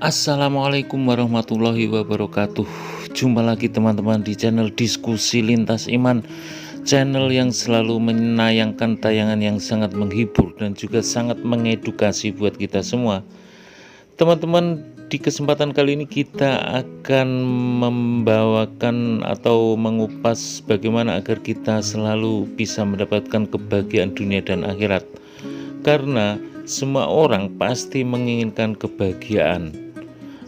Assalamualaikum warahmatullahi wabarakatuh. Jumpa lagi teman-teman di channel Diskusi Lintas Iman, channel yang selalu menayangkan tayangan yang sangat menghibur dan juga sangat mengedukasi buat kita semua. Teman-teman, di kesempatan kali ini kita akan membawakan atau mengupas bagaimana agar kita selalu bisa mendapatkan kebahagiaan dunia dan akhirat. Karena semua orang pasti menginginkan kebahagiaan.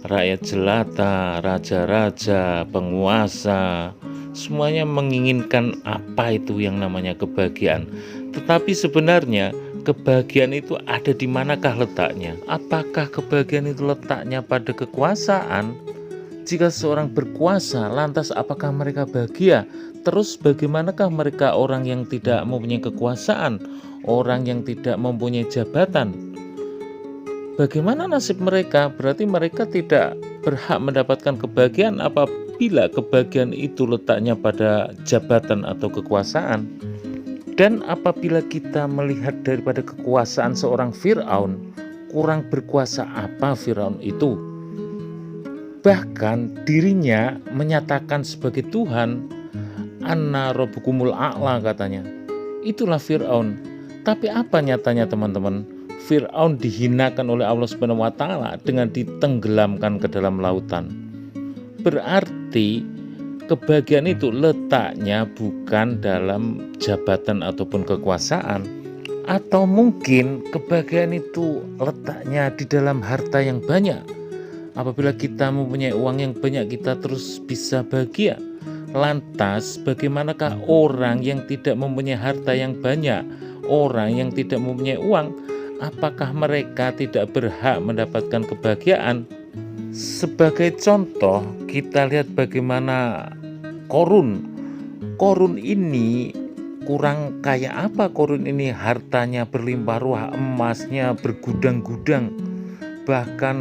Rakyat jelata, raja-raja, penguasa, semuanya menginginkan apa itu yang namanya kebahagiaan. Tetapi sebenarnya kebahagiaan itu ada di manakah letaknya? Apakah kebahagiaan itu letaknya pada kekuasaan? Jika seorang berkuasa, lantas apakah mereka bahagia? Terus bagaimanakah mereka orang yang tidak mempunyai kekuasaan, orang yang tidak mempunyai jabatan? Bagaimana nasib mereka? Berarti mereka tidak berhak mendapatkan kebahagiaan apabila kebahagiaan itu letaknya pada jabatan atau kekuasaan. Dan apabila kita melihat daripada kekuasaan seorang Fir'aun, kurang berkuasa apa Fir'aun itu? Bahkan dirinya menyatakan sebagai Tuhan, Anna Rabbukumul A'la katanya. Itulah Fir'aun. Tapi apa nyatanya teman-teman? Fir'aun dihinakan oleh Allah Subhanahu wa Ta'ala dengan ditenggelamkan ke dalam lautan. Berarti kebahagiaan itu letaknya bukan dalam jabatan ataupun kekuasaan, atau mungkin kebahagiaan itu letaknya di dalam harta yang banyak. Apabila kita mempunyai uang yang banyak, kita terus bisa bahagia. Lantas bagaimanakah orang yang tidak mempunyai harta yang banyak, orang yang tidak mempunyai uang? Apakah mereka tidak berhak mendapatkan kebahagiaan? Sebagai contoh, kita lihat bagaimana Korun. Korun ini kurang kaya apa Korun ini? Hartanya berlimpah ruah, emasnya bergudang-gudang. Bahkan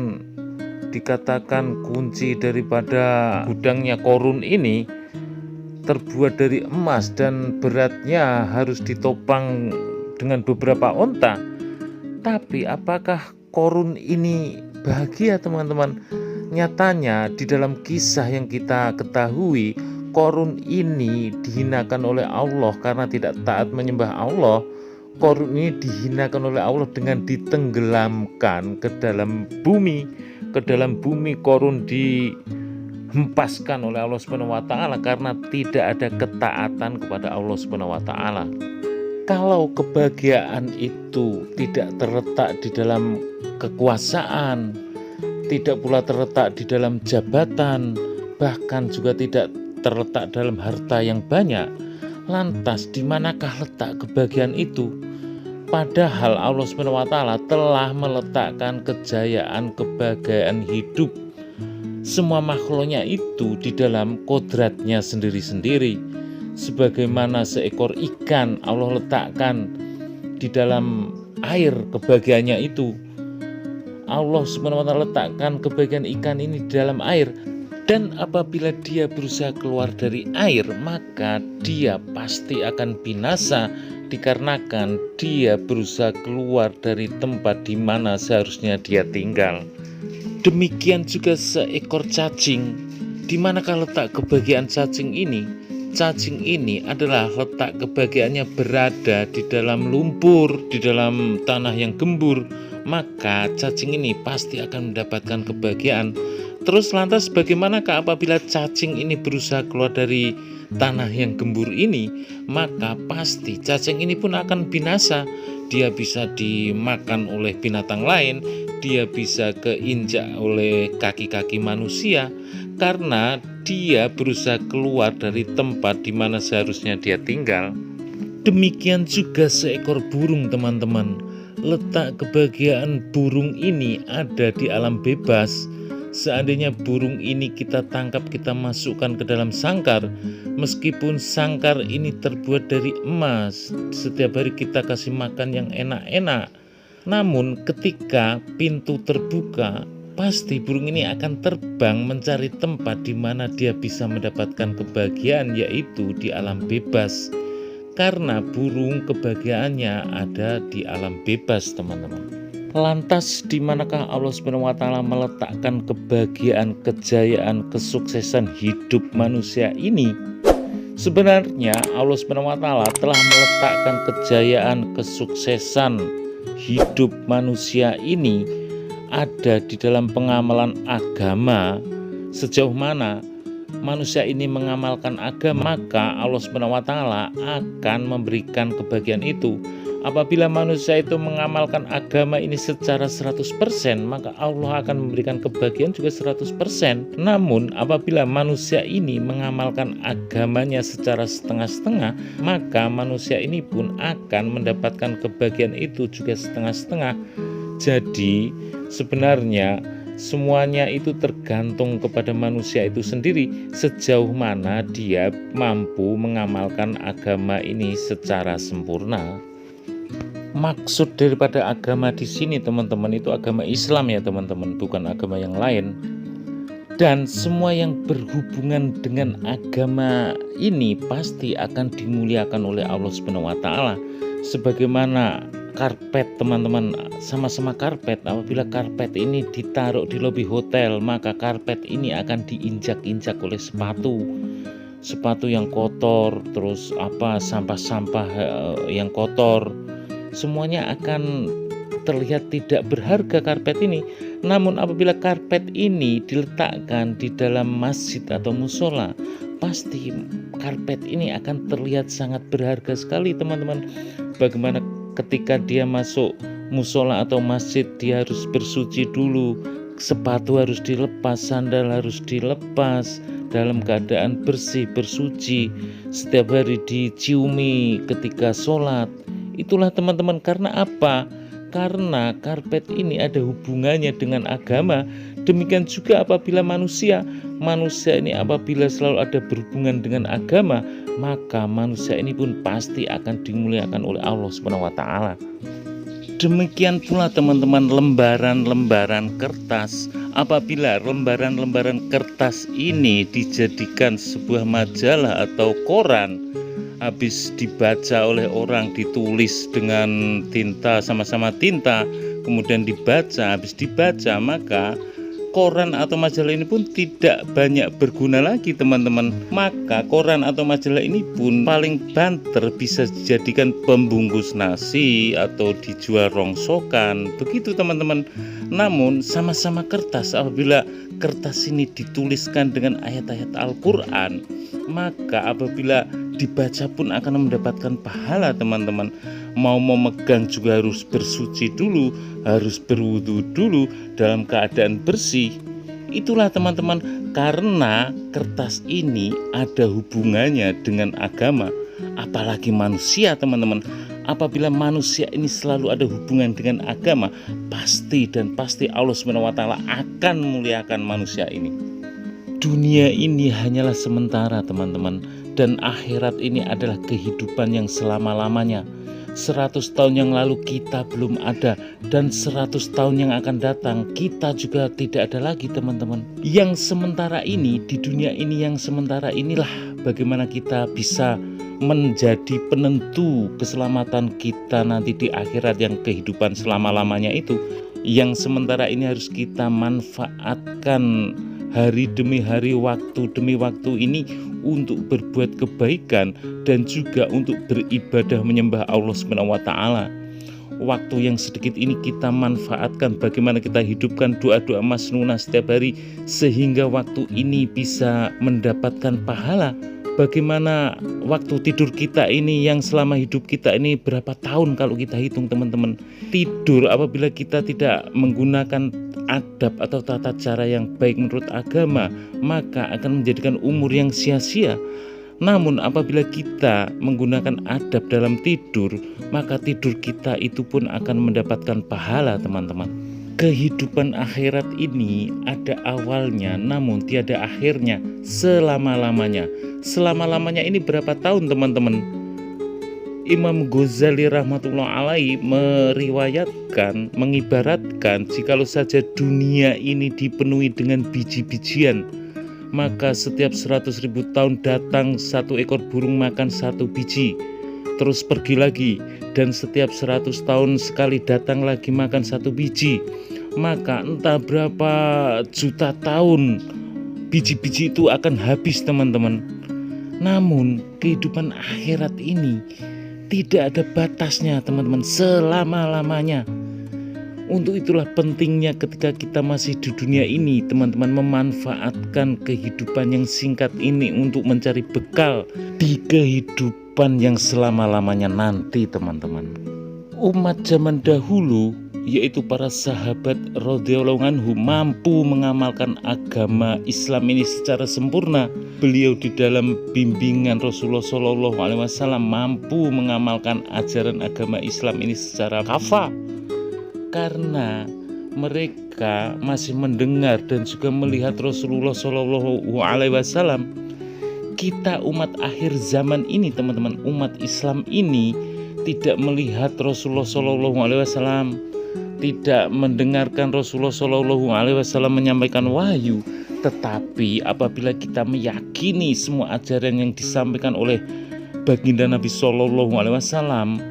dikatakan kunci daripada gudangnya Korun ini terbuat dari emas dan beratnya harus ditopang dengan beberapa onta. Tapi apakah Korun ini bahagia teman-teman? Nyatanya di dalam kisah yang kita ketahui, Korun ini dihinakan oleh Allah karena tidak taat menyembah Allah. Korun ini dihinakan oleh Allah dengan ditenggelamkan ke dalam bumi. Ke dalam bumi Korun dihempaskan oleh Allah Subhanahu wa Ta'ala karena tidak ada ketaatan kepada Allah Subhanahu wa Ta'ala. Kalau kebahagiaan itu tidak terletak di dalam kekuasaan, tidak pula terletak di dalam jabatan, bahkan juga tidak terletak dalam harta yang banyak, lantas di manakah letak kebahagiaan itu? Padahal Allah SWT telah meletakkan kejayaan, kebahagiaan hidup semua makhluknya itu di dalam kodratnya sendiri-sendiri. Sebagaimana seekor ikan Allah letakkan di dalam air kebahagiaannya itu. Allah Subhanahu wa Ta'ala letakkan kebahagiaan ikan ini di dalam air. Dan apabila dia berusaha keluar dari air, maka dia pasti akan binasa dikarenakan dia berusaha keluar dari tempat di mana seharusnya dia tinggal. Demikian juga seekor cacing. Di manakah letak kebahagiaan cacing ini? Cacing ini adalah letak kebahagiaannya berada di dalam lumpur, di dalam tanah yang gembur. Maka cacing ini pasti akan mendapatkan kebahagiaan. Terus lantas bagaimanakah apabila cacing ini berusaha keluar dari tanah yang gembur ini? Maka pasti cacing ini pun akan binasa. Dia bisa dimakan oleh binatang lain, dia bisa keinjak oleh kaki-kaki manusia, karena dia berusaha keluar dari tempat di mana seharusnya dia tinggal. Demikian juga seekor burung teman-teman. Letak kebahagiaan burung ini ada di alam bebas. Seandainya burung ini kita tangkap, kita masukkan ke dalam sangkar, meskipun sangkar ini terbuat dari emas, setiap hari kita kasih makan yang enak-enak, namun ketika pintu terbuka, pasti burung ini akan terbang mencari tempat di mana dia bisa mendapatkan kebahagiaan, yaitu di alam bebas. Karena burung kebahagiaannya ada di alam bebas teman-teman. Lantas di manakah Allah SWT meletakkan kebahagiaan, kejayaan, kesuksesan hidup manusia ini? Sebenarnya Allah SWT telah meletakkan kejayaan, kesuksesan hidup manusia ini ada di dalam pengamalan agama. Sejauh mana manusia ini mengamalkan agama, maka Allah SWT akan memberikan kebahagiaan itu. Apabila manusia itu mengamalkan agama ini secara 100%, maka Allah akan memberikan kebahagiaan juga 100%. Namun apabila manusia ini mengamalkan agamanya secara setengah-setengah, maka manusia ini pun akan mendapatkan kebahagiaan itu juga setengah-setengah. Jadi sebenarnya semuanya itu tergantung kepada manusia itu sendiri, sejauh mana dia mampu mengamalkan agama ini secara sempurna. Maksud daripada agama di sini teman-teman itu agama Islam ya teman-teman, bukan agama yang lain. Dan semua yang berhubungan dengan agama ini pasti akan dimuliakan oleh Allah SWT. Sebagaimana karpet teman-teman, sama-sama karpet. Apabila karpet ini ditaruh di lobi hotel, maka karpet ini akan diinjak-injak oleh sepatu yang kotor, terus sampah-sampah yang kotor. Semuanya akan terlihat tidak berharga karpet ini. Namun apabila karpet ini diletakkan di dalam masjid atau musola, pasti karpet ini akan terlihat sangat berharga sekali teman-teman. Bagaimana ketika dia masuk musola atau masjid, dia harus bersuci dulu, sepatu harus dilepas, sandal harus dilepas dalam keadaan bersih, bersuci, setiap hari diciumi ketika sholat. Itulah teman-teman, karena apa? Karena karpet ini ada hubungannya dengan agama. Demikian juga apabila manusia ini apabila selalu ada berhubungan dengan agama, maka manusia ini pun pasti akan dimuliakan oleh Allah SWT. Demikian pula teman-teman, lembaran-lembaran kertas. Apabila lembaran-lembaran kertas ini dijadikan sebuah majalah atau koran, habis dibaca oleh orang, ditulis dengan tinta, sama-sama tinta, kemudian dibaca, habis dibaca, maka koran atau majalah ini pun tidak banyak berguna lagi teman-teman. Maka koran atau majalah ini pun paling banter bisa dijadikan pembungkus nasi atau dijual rongsokan, begitu teman-teman. Namun sama-sama kertas, apabila kertas ini dituliskan dengan ayat-ayat Al-Quran, maka apabila dibaca pun akan mendapatkan pahala teman-teman. Mau memegang juga harus bersuci dulu, harus berwudu dulu dalam keadaan bersih. Itulah teman-teman, karena kertas ini ada hubungannya dengan agama. Apalagi manusia teman-teman, apabila manusia ini selalu ada hubungan dengan agama, pasti Allah SWT akan memuliakan manusia ini. Dunia ini hanyalah sementara teman-teman, dan akhirat ini adalah kehidupan yang selama-lamanya. 100 tahun yang lalu kita belum ada, dan 100 tahun yang akan datang kita juga tidak ada lagi teman-teman. Yang sementara ini, di dunia ini yang sementara inilah bagaimana kita bisa menjadi penentu keselamatan kita nanti di akhirat, yang kehidupan selama-lamanya itu. Yang sementara ini harus kita manfaatkan hari demi hari, waktu demi waktu ini untuk berbuat kebaikan dan juga untuk beribadah menyembah Allah SWT. Waktu yang sedikit ini kita manfaatkan bagaimana kita hidupkan doa-doa masnunah setiap hari sehingga waktu ini bisa mendapatkan pahala. Bagaimana waktu tidur kita ini yang selama hidup kita ini berapa tahun kalau kita hitung teman-teman. Tidur apabila kita tidak menggunakan adab atau tata cara yang baik menurut agama, maka akan menjadikan umur yang sia-sia. Namun apabila kita menggunakan adab dalam tidur, maka tidur kita itu pun akan mendapatkan pahala teman-teman. Kehidupan akhirat ini ada awalnya namun tiada akhirnya, selama-lamanya. Selama-lamanya ini berapa tahun teman-teman? Imam Ghazali rahmatullah alaihi meriwayatkan, mengibaratkan jikalau saja dunia ini dipenuhi dengan biji-bijian, maka setiap 100.000 tahun datang satu ekor burung makan satu biji. terus pergi lagi, dan setiap 100 tahun sekali datang lagi makan satu biji. Maka entah berapa juta tahun biji-biji itu akan habis teman-teman. Namun kehidupan akhirat ini tidak ada batasnya teman-teman, selama-lamanya. Untuk itulah pentingnya ketika kita masih di dunia ini teman-teman, memanfaatkan kehidupan yang singkat ini untuk mencari bekal di kehidupan yang selama-lamanya nanti teman-teman. Umat zaman dahulu, yaitu para sahabat radhiyallahu anhu, mampu mengamalkan agama Islam ini secara sempurna. Beliau di dalam bimbingan Rasulullah SAW mampu mengamalkan ajaran agama Islam ini secara kafah, karena mereka masih mendengar dan juga melihat Rasulullah SAW. Kita umat akhir zaman ini teman-teman, umat Islam ini tidak melihat Rasulullah SAW, tidak mendengarkan Rasulullah SAW menyampaikan wahyu. Tetapi apabila kita meyakini semua ajaran yang disampaikan oleh baginda Nabi SAW,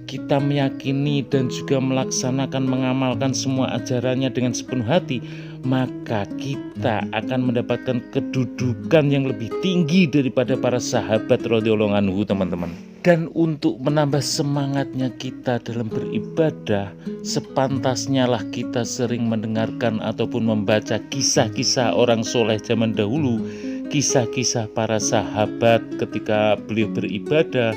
kita meyakini dan juga melaksanakan, mengamalkan semua ajarannya dengan sepenuh hati, maka kita akan mendapatkan kedudukan yang lebih tinggi daripada para sahabat radhiyallahu anhu teman-teman. Dan untuk menambah semangatnya kita dalam beribadah, sepantasnya lah kita sering mendengarkan ataupun membaca kisah-kisah orang soleh zaman dahulu, kisah-kisah para sahabat ketika beliau beribadah,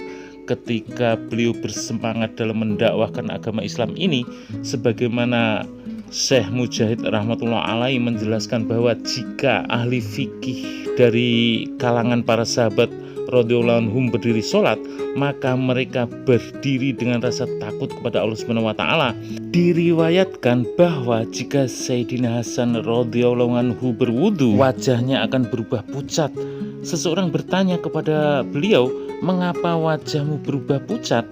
ketika beliau bersemangat dalam mendakwahkan agama Islam ini. Sebagaimana Syekh Mujahid rahmatullah alaihi menjelaskan bahwa jika ahli fikih dari kalangan para sahabat radhiyallahu anhum berdiri sholat, maka mereka berdiri dengan rasa takut kepada Allah Subhanahu wa taala. Diriwayatkan bahwa jika Sayyidina Hasan radhiyallahu anhu berwudu, wajahnya akan berubah pucat. Seseorang bertanya kepada beliau, "Mengapa wajahmu berubah pucat?"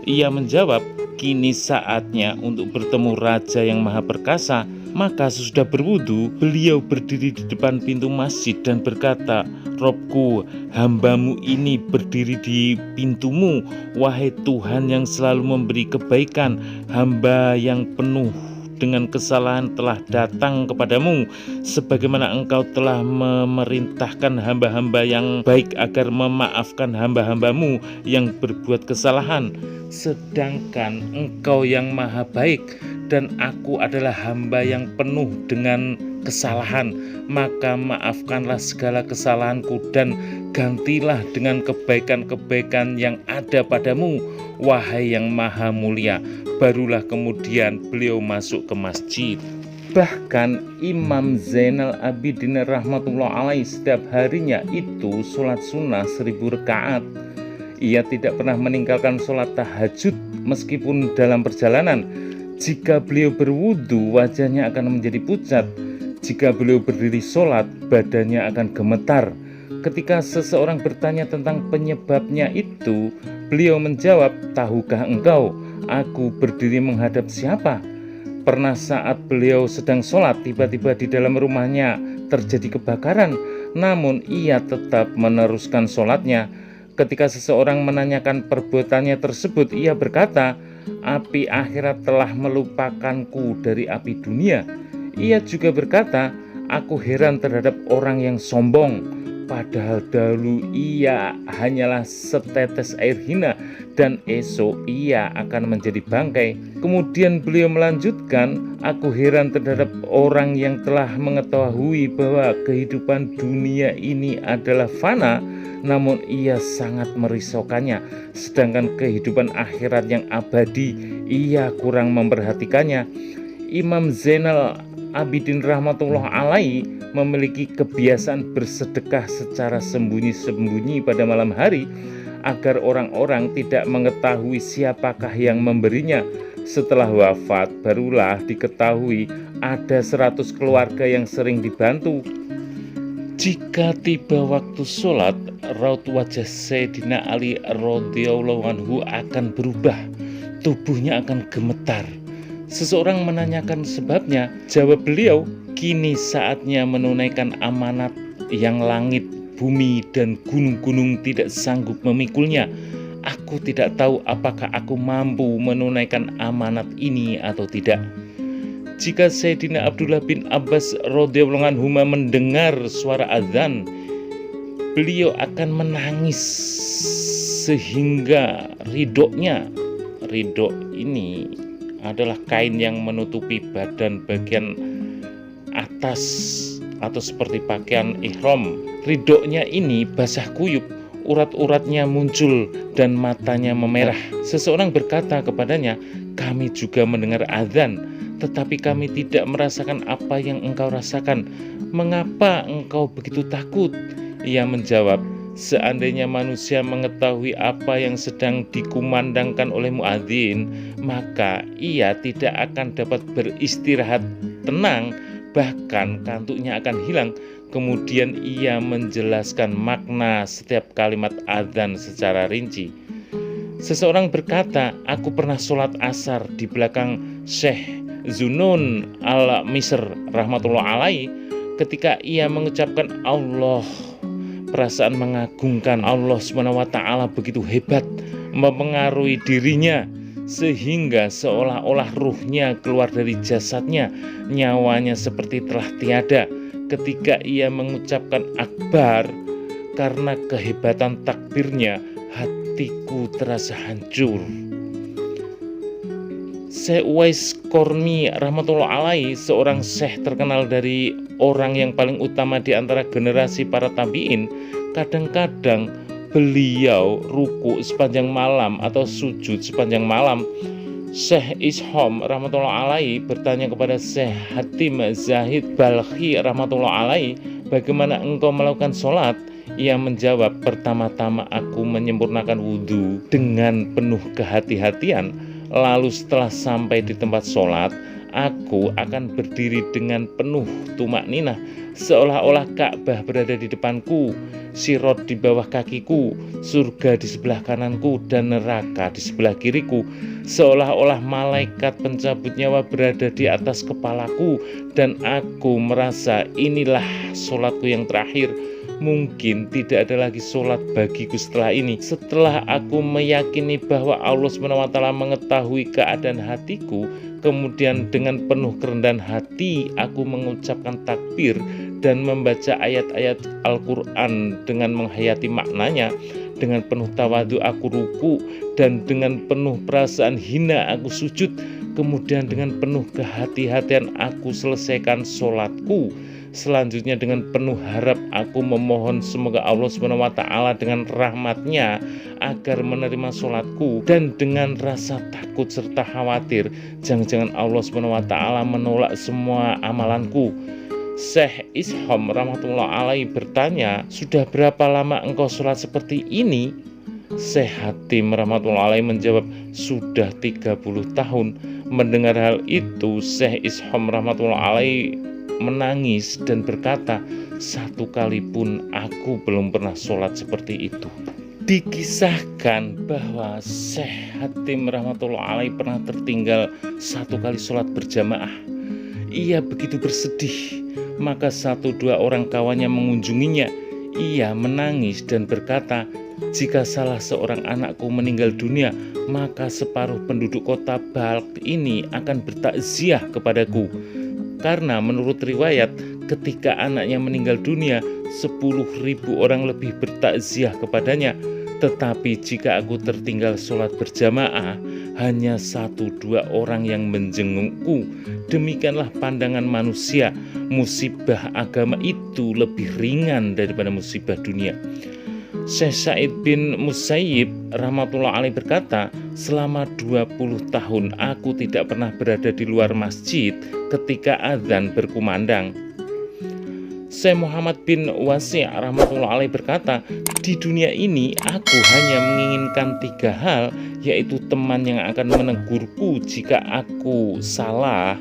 Ia menjawab, "Kini saatnya untuk bertemu Raja yang Maha Perkasa." Maka sesudah berwudu, beliau berdiri di depan pintu masjid dan berkata, "Robku, hambamu ini berdiri di pintumu. Wahai Tuhan yang selalu memberi kebaikan, hamba yang penuh dengan kesalahan telah datang kepadamu, sebagaimana engkau telah memerintahkan hamba-hamba yang baik agar memaafkan hamba-hambamu yang berbuat kesalahan. Sedangkan engkau yang maha baik dan aku adalah hamba yang penuh dengan kesalahan, maka maafkanlah segala kesalahanku dan gantilah dengan kebaikan-kebaikan yang ada padamu, wahai yang maha mulia." Barulah kemudian beliau masuk ke masjid. Bahkan Imam Zainal Abidin rahmatullah alaih setiap harinya itu sholat sunnah 1000 rakaat. Ia tidak pernah meninggalkan sholat tahajud meskipun dalam perjalanan. Jika beliau berwudu, wajahnya akan menjadi pucat. Jika beliau berdiri sholat, badannya akan gemetar. Ketika seseorang bertanya tentang penyebabnya itu, beliau menjawab, "Tahukah engkau, aku berdiri menghadap siapa?" Pernah saat beliau sedang sholat, tiba-tiba di dalam rumahnya terjadi kebakaran, namun ia tetap meneruskan sholatnya. Ketika seseorang menanyakan perbuatannya tersebut, ia berkata, "Api akhirat telah melupakanku dari api dunia." Ia juga berkata, "Aku heran terhadap orang yang sombong, padahal dahulu ia hanyalah setetes air hina dan esok ia akan menjadi bangkai." Kemudian beliau melanjutkan, "Aku heran terhadap orang yang telah mengetahui bahwa kehidupan dunia ini adalah fana, namun ia sangat merisaukannya, sedangkan kehidupan akhirat yang abadi ia kurang memperhatikannya." Imam Zainal Abidin rahmatullah alaihi memiliki kebiasaan bersedekah secara sembunyi-sembunyi pada malam hari agar orang-orang tidak mengetahui siapakah yang memberinya. Setelah wafat barulah diketahui ada 100 keluarga yang sering dibantu. Jika tiba waktu sholat, raut wajah Sayyidina Ali radhiyallahu anhu akan berubah, tubuhnya akan gemetar. Seseorang menanyakan sebabnya, jawab beliau, "Kini saatnya menunaikan amanat yang langit, bumi, dan gunung-gunung tidak sanggup memikulnya. Aku tidak tahu apakah aku mampu menunaikan amanat ini atau tidak. Jika Sayyidina Abdullah bin Abbas radhiyallahu anhu mendengar suara azan, beliau akan menangis sehingga ridho ini adalah kain yang menutupi badan bagian atas atau seperti pakaian ihram. Ridhonya ini basah kuyup, urat-uratnya muncul dan matanya memerah. Seseorang berkata kepadanya, "Kami juga mendengar azan, tetapi kami tidak merasakan apa yang engkau rasakan. Mengapa engkau begitu takut?" Ia menjawab, "Seandainya manusia mengetahui apa yang sedang dikumandangkan oleh muadzin, maka ia tidak akan dapat beristirahat tenang, bahkan kantuknya akan hilang." Kemudian ia menjelaskan makna setiap kalimat azan secara rinci. Seseorang berkata, "Aku pernah sholat asar di belakang Syekh Zunun al-Misr rahmatullah alaihi. Ketika ia mengucapkan Allah, perasaan mengagungkan Allah SWT begitu hebat mempengaruhi dirinya, sehingga seolah-olah ruhnya keluar dari jasadnya, nyawanya seperti telah tiada. Ketika ia mengucapkan akbar, karena kehebatan takbirnya, hatiku terasa hancur." Syekh Uwais Qarni rahmatullah alaihi, seorang syekh terkenal dari orang yang paling utama di antara generasi para tabi'in, kadang-kadang beliau ruku sepanjang malam atau sujud sepanjang malam. Syekh Isham rahmatullah alaihi bertanya kepada Syekh Hatim Zahid Balkhi rahmatullah alaihi, "Bagaimana engkau melakukan sholat?" Ia menjawab, "Pertama-tama aku menyempurnakan wudhu dengan penuh kehati-hatian. Lalu setelah sampai di tempat sholat, aku akan berdiri dengan penuh tumak ninah, seolah-olah Ka'bah berada di depanku, Sirat di bawah kakiku, surga di sebelah kananku, dan neraka di sebelah kiriku. Seolah-olah malaikat pencabut nyawa berada di atas kepalaku, dan aku merasa inilah sholatku yang terakhir. Mungkin tidak ada lagi sholat bagiku setelah ini. Setelah aku meyakini bahwa Allah SWT mengetahui keadaan hatiku, kemudian dengan penuh kerendahan hati aku mengucapkan takbir dan membaca ayat-ayat Al-Quran dengan menghayati maknanya. Dengan penuh tawadhu aku ruku, dan dengan penuh perasaan hina aku sujud. Kemudian dengan penuh kehati-hatian aku selesaikan sholatku. Selanjutnya dengan penuh harap aku memohon semoga Allah SWT dengan rahmatnya agar menerima sholatku, dan dengan rasa takut serta khawatir jangan-jangan Allah SWT menolak semua amalanku. Syekh Isham rahmatullah alaihi bertanya, "Sudah berapa lama engkau sholat seperti ini?" Syekh Hatim rahmatullah alaihi menjawab, "Sudah 30 tahun. Mendengar hal itu, Syekh Isham rahmatullah alaihi menangis dan berkata, "Satu kali pun aku belum pernah sholat seperti itu." Dikisahkan bahwa Syekh Hatim rahmatullah alaihi pernah tertinggal satu kali sholat berjamaah. Ia begitu bersedih, maka 1-2 orang kawannya mengunjunginya. Ia menangis dan berkata, "Jika salah seorang anakku meninggal dunia, maka separuh penduduk kota Balk ini akan bertakziah kepadaku. Karena menurut riwayat, ketika anaknya meninggal dunia, 10.000 orang lebih bertakziah kepadanya. Tetapi jika aku tertinggal sholat berjamaah, hanya 1-2 orang yang menjengukku. Demikianlah pandangan manusia. Musibah agama itu lebih ringan daripada musibah dunia." Syekh Sa'id bin Musayyib rahmatullah alaihi berkata, "Selama 20 tahun aku tidak pernah berada di luar masjid ketika azan berkumandang." Syekh Muhammad bin Wasi' rahmatullah alaihi berkata, "Di dunia ini aku hanya menginginkan 3 hal, yaitu teman yang akan menegurku jika aku salah,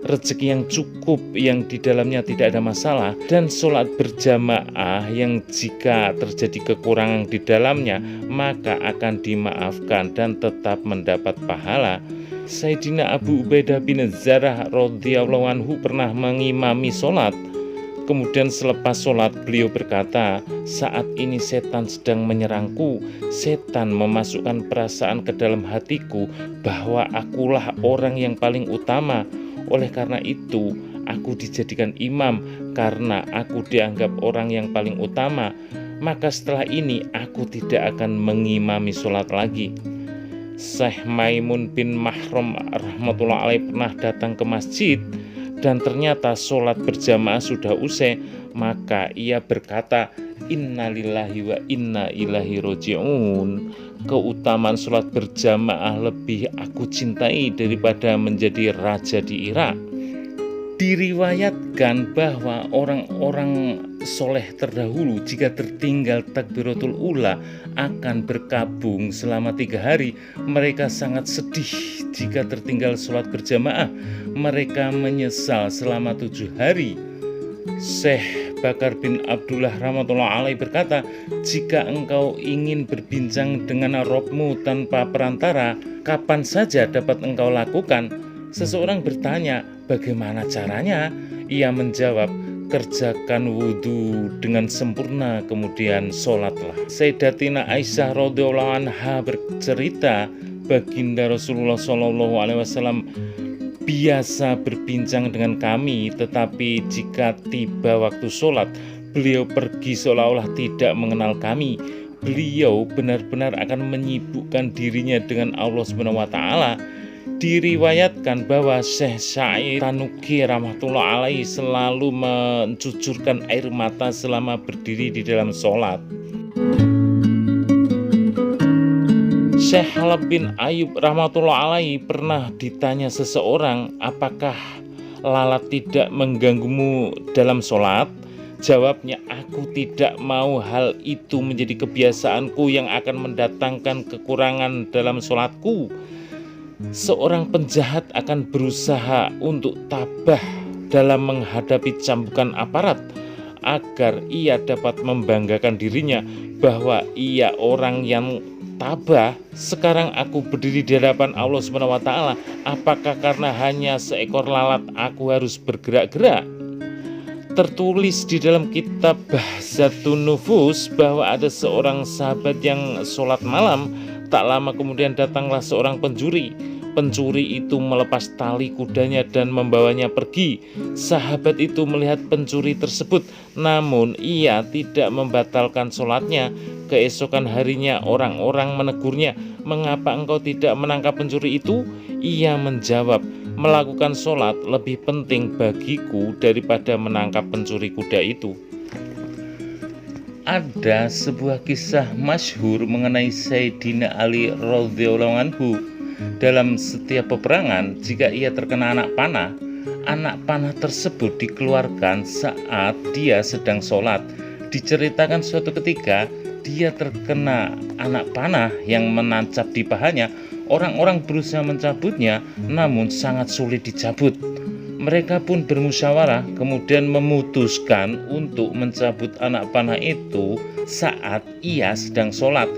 rezeki yang cukup yang di dalamnya tidak ada masalah, dan sholat berjamaah yang jika terjadi kekurangan di dalamnya maka akan dimaafkan dan tetap mendapat pahala." Sayyidina Abu Ubaidah bin Zarrah radhiyallahu anhu pernah mengimami sholat. Kemudian selepas sholat beliau berkata, saat ini setan sedang menyerangku. Setan memasukkan perasaan ke dalam hatiku bahwa akulah orang yang paling utama. Oleh karena itu aku dijadikan imam karena aku dianggap orang yang paling utama. Maka setelah ini aku tidak akan mengimami sholat lagi. Syekh Maimun bin Mahram rahmatullah alaih pernah datang ke masjid dan ternyata sholat berjamaah sudah usai. Maka ia berkata, innalillahi wa inna ilaihi roji'un. Keutamaan sholat berjamaah lebih aku cintai daripada menjadi raja di Irak. Diriwayatkan bahwa orang-orang soleh terdahulu jika tertinggal takbiratul ula akan berkabung selama 3 hari. Mereka sangat sedih jika tertinggal sholat berjamaah. Mereka menyesal selama 7 hari. Syekh Bakar bin Abdullah rahmatullah alaih berkata, jika engkau ingin berbincang dengan Rabbmu tanpa perantara, kapan saja dapat engkau lakukan? Seseorang bertanya, bagaimana caranya? Ia menjawab, kerjakan wudhu dengan sempurna, kemudian sholatlah. Sayyidatina Aisyah radhiyallahu anha bercerita, baginda Rasulullah SAW biasa berbincang dengan kami, tetapi jika tiba waktu sholat, beliau pergi seolah-olah tidak mengenal kami. Beliau benar-benar akan menyibukkan dirinya dengan Allah SWT. Diriwayatkan bahwa Syekh Sa'id Tanuki rahmatullah alaihi selalu mencucurkan air mata selama berdiri di dalam sholat. Syekh Halab bin Ayub rahmatullah alaihi pernah ditanya seseorang, apakah lalat tidak mengganggumu dalam sholat? Jawabnya, aku tidak mau hal itu menjadi kebiasaanku yang akan mendatangkan kekurangan dalam sholatku. Seorang penjahat akan berusaha untuk tabah dalam menghadapi cambukan aparat agar ia dapat membanggakan dirinya bahwa ia orang yang tabah. Sekarang aku berdiri di hadapan Allah SWT. Apakah karena hanya seekor lalat aku harus bergerak-gerak? Tertulis di dalam kitab Bahzatun Nufus bahwa ada seorang sahabat yang sholat malam. Tak lama kemudian datanglah seorang pencuri. Pencuri itu melepas tali kudanya dan membawanya pergi. Sahabat itu melihat pencuri tersebut, namun ia tidak membatalkan sholatnya. Keesokan harinya orang-orang menegurnya, mengapa engkau tidak menangkap pencuri itu? Ia menjawab, melakukan sholat lebih penting bagiku daripada menangkap pencuri kuda itu. Ada sebuah kisah masyhur mengenai Sayyidina Ali radhiyallahu anhu. Dalam setiap peperangan, jika ia terkena anak panah tersebut dikeluarkan saat dia sedang sholat. Diceritakan suatu ketika dia terkena anak panah yang menancap di pahanya. Orang-orang berusaha mencabutnya, namun sangat sulit dicabut. Mereka pun bermusyawarah, kemudian memutuskan untuk mencabut anak panah itu saat ia sedang sholat.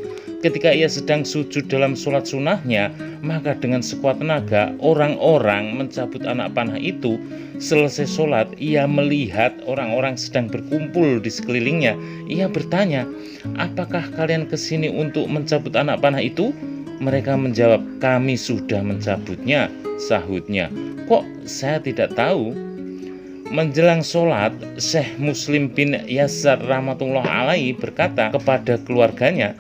Ketika ia sedang sujud dalam sholat sunnahnya, maka dengan sekuat tenaga orang-orang mencabut anak panah itu. Selesai sholat, ia melihat orang-orang sedang berkumpul di sekelilingnya. Ia bertanya, apakah kalian kesini untuk mencabut anak panah itu? Mereka menjawab, kami sudah mencabutnya, sahutnya. Kok saya tidak tahu? Menjelang sholat, Syekh Muslim bin Yasar rahmatullah alaihi berkata kepada keluarganya,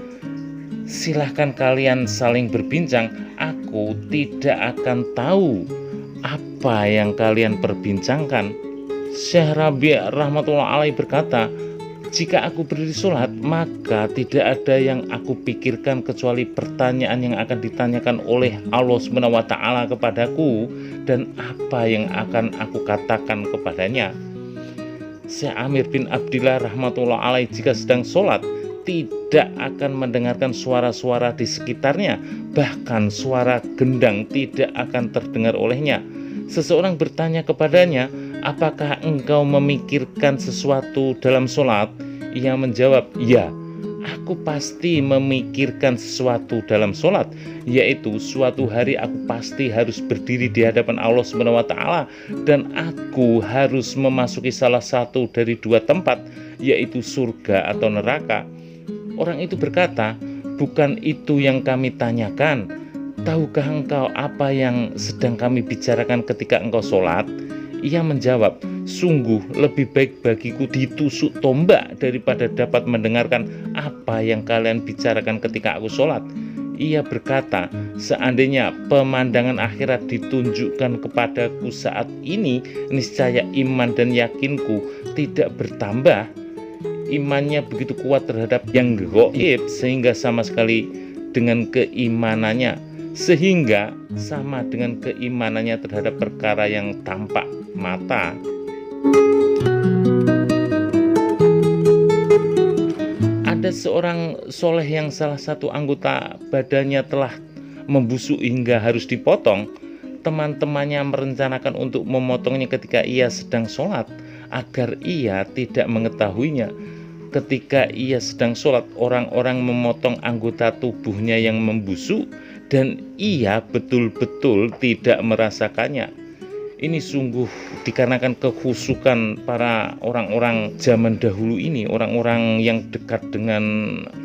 silahkan kalian saling berbincang, aku tidak akan tahu apa yang kalian perbincangkan. Syekh Rabi' rahmatullah alaihi berkata, jika aku berdiri sholat, maka tidak ada yang aku pikirkan kecuali pertanyaan yang akan ditanyakan oleh Allah SWT kepadaku dan apa yang akan aku katakan kepadanya. Syekh Amir bin Abdillah rahmatullah alaihi jika sedang sholat tidak akan mendengarkan suara-suara di sekitarnya, bahkan suara gendang tidak akan terdengar olehnya. Seseorang bertanya kepadanya, apakah engkau memikirkan sesuatu dalam sholat? Ia menjawab, ya, aku pasti memikirkan sesuatu dalam sholat, yaitu suatu hari aku pasti harus berdiri di hadapan Allah Subhanahu wa Ta'ala, dan aku harus memasuki salah satu dari dua tempat, yaitu surga atau neraka. Orang itu berkata, bukan itu yang kami tanyakan. Tahukah engkau apa yang sedang kami bicarakan ketika engkau sholat? Ia menjawab, sungguh lebih baik bagiku ditusuk tombak daripada dapat mendengarkan apa yang kalian bicarakan ketika aku sholat. Ia berkata, seandainya pemandangan akhirat ditunjukkan kepadaku saat ini, niscaya iman dan yakinku tidak bertambah. Imannya begitu kuat terhadap yang gaib sehingga sama sekali dengan keimanannya, sehingga sama dengan keimanannya terhadap perkara yang tampak mata. Ada seorang soleh yang salah satu anggota badannya telah membusuk hingga harus dipotong. Teman-temannya merencanakan untuk memotongnya ketika ia sedang sholat, agar ia tidak mengetahuinya. Ketika ia sedang sholat, orang-orang memotong anggota tubuhnya yang membusuk, dan ia betul-betul tidak merasakannya. Ini sungguh dikarenakan kekhusukan para orang-orang zaman dahulu ini, orang-orang yang dekat dengan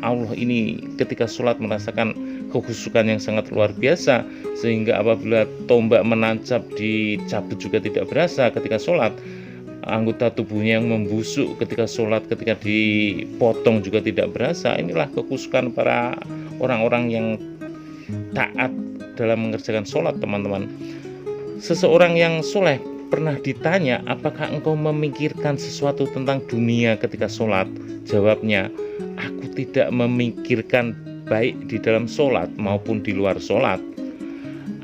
Allah ini ketika sholat merasakan kekhusukan yang sangat luar biasa, sehingga apabila tombak menancap dicabut juga tidak berasa ketika sholat. Anggota tubuhnya yang membusuk ketika sholat, ketika dipotong juga tidak berasa. Inilah kekhusukan para orang-orang yang taat dalam mengerjakan sholat, teman-teman. Seseorang yang soleh pernah ditanya, apakah engkau memikirkan sesuatu tentang dunia ketika sholat? Jawabnya, aku tidak memikirkan baik di dalam sholat maupun di luar sholat.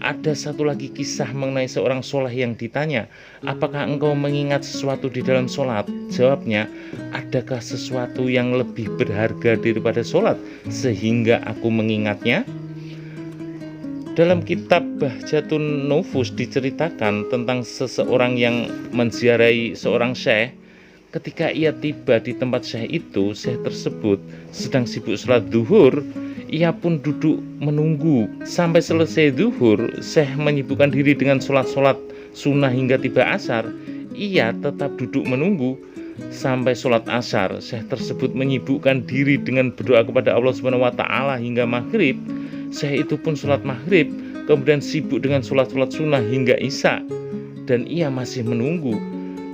Ada satu lagi kisah mengenai seorang soleh yang ditanya, apakah engkau mengingat sesuatu di dalam sholat? Jawabnya, adakah sesuatu yang lebih berharga daripada sholat sehingga aku mengingatnya? Dalam kitab Bahjatun Nufus diceritakan tentang seseorang yang menziarahi seorang syekh. Ketika ia tiba di tempat syekh itu, syekh tersebut sedang sibuk sholat duhur. Ia pun duduk menunggu sampai selesai duhur. Syekh menyibukkan diri dengan sholat-sholat sunnah hingga tiba asar. Ia tetap duduk menunggu sampai sholat asar. Syekh tersebut menyibukkan diri dengan berdoa kepada Allah Subhanahu wa Ta'ala hingga maghrib. Syekh itu pun sholat maghrib, kemudian sibuk dengan sholat-sholat sunnah hingga isya, dan ia masih menunggu.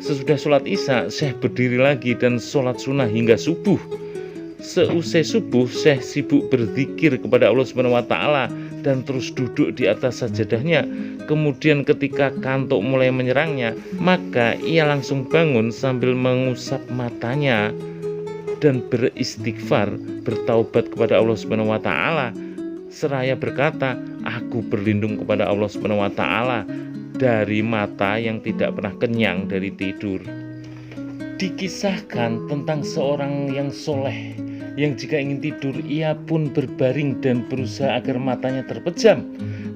Sesudah sholat isya, Syekh berdiri lagi dan sholat sunnah hingga subuh. Seusai subuh, Syekh sibuk berzikir kepada Allah Subhanahu wa Ta'ala dan terus duduk di atas sajadahnya. Kemudian ketika kantuk mulai menyerangnya, maka ia langsung bangun sambil mengusap matanya dan beristighfar, bertaubat kepada Allah Subhanahu wa Ta'ala, seraya berkata, aku berlindung kepada Allah Subhanahu wa Ta'ala dari mata yang tidak pernah kenyang dari tidur. Dikisahkan tentang seorang yang soleh yang jika ingin tidur ia pun berbaring dan berusaha agar matanya terpejam.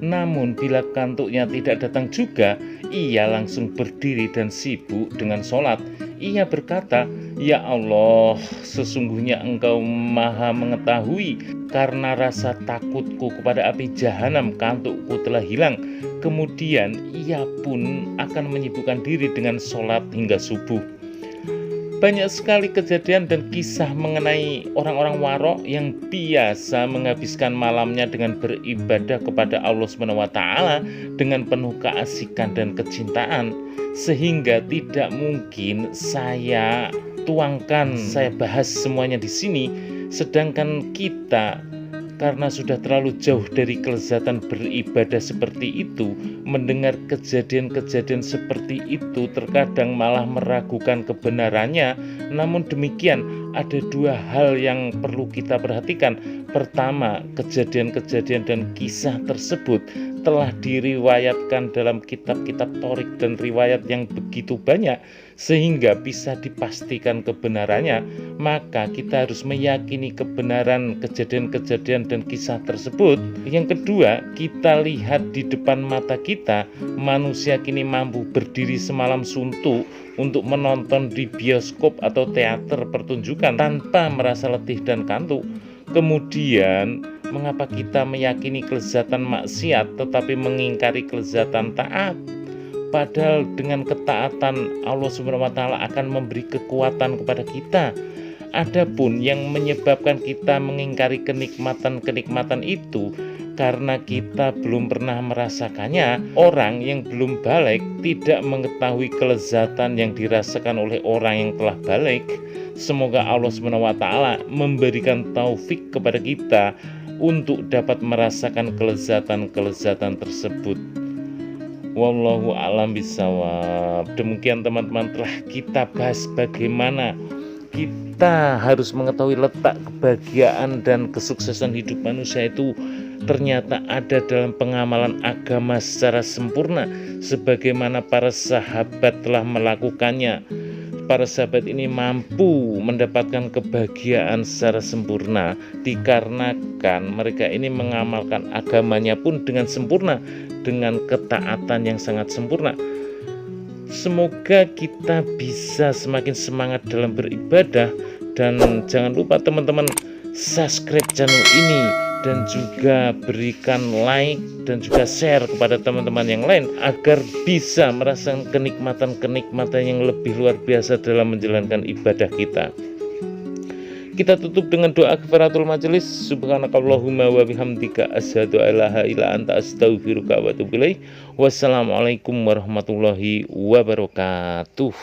Namun bila kantuknya tidak datang juga, ia langsung berdiri dan sibuk dengan sholat. Ia berkata, ya Allah, sesungguhnya Engkau maha mengetahui, karena rasa takutku kepada api jahanam kantukku telah hilang. Kemudian ia pun akan menyibukkan diri dengan sholat hingga subuh. Banyak sekali kejadian dan kisah mengenai orang-orang warok yang biasa menghabiskan malamnya dengan beribadah kepada Allah Subhanahu wa Ta'ala dengan penuh keasikan dan kecintaan, sehingga tidak mungkin saya tuangkan, saya bahas semuanya di sini. Sedangkan kita, karena sudah terlalu jauh dari kelezatan beribadah seperti itu, mendengar kejadian-kejadian seperti itu terkadang malah meragukan kebenarannya. Namun demikian, ada dua hal yang perlu kita perhatikan. Pertama, kejadian-kejadian dan kisah tersebut telah diriwayatkan dalam kitab-kitab Torik dan riwayat yang begitu banyak, sehingga bisa dipastikan kebenarannya, maka kita harus meyakini kebenaran kejadian-kejadian dan kisah tersebut. Yang kedua, kita lihat di depan mata kita, manusia kini mampu berdiri semalam suntuk untuk menonton di bioskop atau teater pertunjukan tanpa merasa letih dan kantuk. Kemudian, mengapa kita meyakini kelezatan maksiat tetapi mengingkari kelezatan taat? Padahal dengan ketaatan Allah Subhanahu wa taala akan memberi kekuatan kepada kita. Adapun yang menyebabkan kita mengingkari kenikmatan-kenikmatan itu karena kita belum pernah merasakannya. Orang yang belum balik tidak mengetahui kelezatan yang dirasakan oleh orang yang telah balik. Semoga Allah Subhanahu wa taala memberikan taufik kepada kita untuk dapat merasakan kelezatan-kelezatan tersebut. Wallahu a'lam bishawab. Demikian teman-teman, telah kita bahas bagaimana kita harus mengetahui letak kebahagiaan dan kesuksesan hidup manusia itu ternyata ada dalam pengamalan agama secara sempurna, sebagaimana para sahabat telah melakukannya. Para sahabat ini mampu mendapatkan kebahagiaan secara sempurna dikarenakan mereka ini mengamalkan agamanya pun dengan sempurna, dengan ketaatan yang sangat sempurna. Semoga kita bisa semakin semangat dalam beribadah, dan jangan lupa teman-teman subscribe channel ini dan juga berikan like dan juga share kepada teman-teman yang lain agar bisa merasakan kenikmatan-kenikmatan yang lebih luar biasa dalam menjalankan ibadah kita. Kita tutup dengan doa kafaratul majelis. Subhanakallahumma wa bihamdika asyhadu an la ilaha illa anta astaghfiruka wa atubu ilaik. Wassalamualaikum warahmatullahi wabarakatuh.